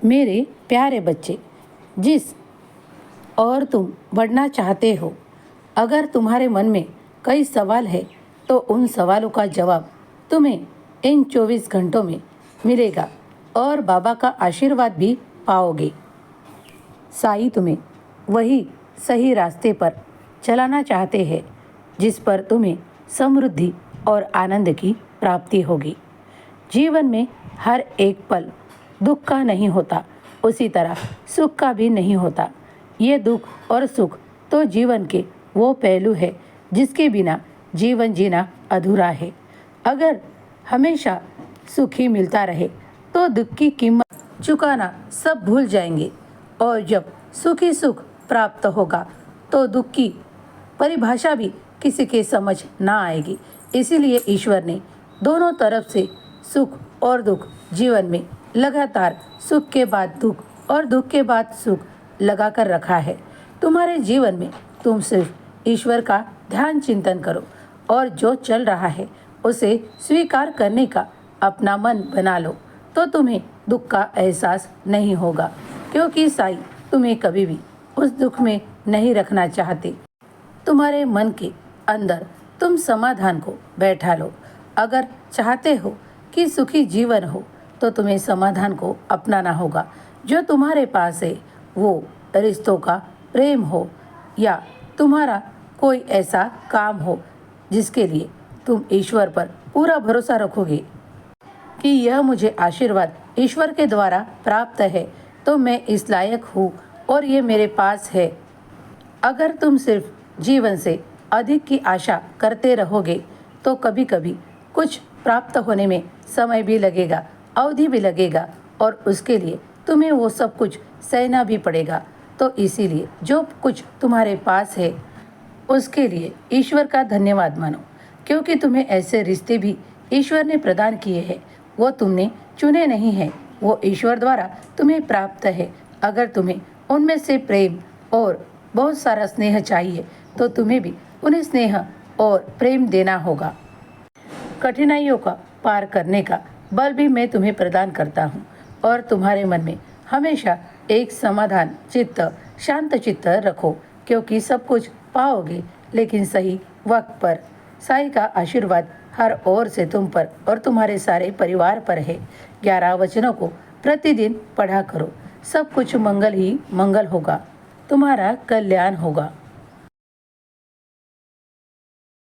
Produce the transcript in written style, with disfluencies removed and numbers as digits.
मेरे प्यारे बच्चे, जिस और तुम बढ़ना चाहते हो, अगर तुम्हारे मन में कई सवाल है तो उन सवालों का जवाब तुम्हें इन 24 घंटों में मिलेगा और बाबा का आशीर्वाद भी पाओगे। साईं तुम्हें वही सही रास्ते पर चलाना चाहते हैं जिस पर तुम्हें समृद्धि और आनंद की प्राप्ति होगी। जीवन में हर एक पल दुख का नहीं होता, उसी तरह सुख का भी नहीं होता। ये दुख और सुख तो जीवन के वो पहलू है जिसके बिना जीवन जीना अधूरा है। अगर हमेशा सुख ही मिलता रहे तो दुख की कीमत चुकाना सब भूल जाएंगे, और जब सुख ही सुख प्राप्त होगा तो दुख की परिभाषा भी किसी के समझ ना आएगी। इसीलिए ईश्वर ने दोनों तरफ से सुख और दुख जीवन में लगातार सुख के बाद दुख और दुख के बाद सुख लगा कर रखा है। तुम्हारे जीवन में तुम सिर्फ ईश्वर का ध्यान चिंतन करो और जो चल रहा है उसे स्वीकार करने का अपना मन बना लो, तो तुम्हें दुख का एहसास नहीं होगा, क्योंकि साईं तुम्हें कभी भी उस दुख में नहीं रखना चाहते। तुम्हारे मन के अंदर तुम समाधान को बैठा लो। अगर चाहते हो कि सुखी जीवन हो तो तुम्हें समाधान को अपनाना होगा। जो तुम्हारे पास है वो रिश्तों का प्रेम हो या तुम्हारा कोई ऐसा काम हो जिसके लिए तुम ईश्वर पर पूरा भरोसा रखोगे कि यह मुझे आशीर्वाद ईश्वर के द्वारा प्राप्त है, तो मैं इस लायक हूँ और ये मेरे पास है। अगर तुम सिर्फ जीवन से अधिक की आशा करते रहोगे तो कभी कभी कुछ प्राप्त होने में समय भी लगेगा, अवधि भी लगेगा, और उसके लिए तुम्हें वो सब कुछ सहना भी पड़ेगा। तो इसीलिए जो कुछ तुम्हारे पास है उसके लिए ईश्वर का धन्यवाद मानो, क्योंकि तुम्हें ऐसे रिश्ते भी ईश्वर ने प्रदान किए हैं। वो तुमने चुने नहीं हैं, वो ईश्वर द्वारा तुम्हें प्राप्त है। अगर तुम्हें उनमें से प्रेम और बहुत सारा स्नेह चाहिए तो तुम्हें भी उन्हें स्नेह और प्रेम देना होगा। कठिनाइयों का पार करने का बल भी मैं तुम्हें प्रदान करता हूँ, और तुम्हारे मन में हमेशा एक समाधान चित्त, शांत चित्त रखो, क्योंकि सब कुछ पाओगे, लेकिन सही वक्त पर। साईं का आशीर्वाद हर ओर से तुम पर और तुम्हारे सारे परिवार पर है। 11 वचनों को प्रतिदिन पढ़ा करो। सब कुछ मंगल ही मंगल होगा, तुम्हारा कल्याण होगा।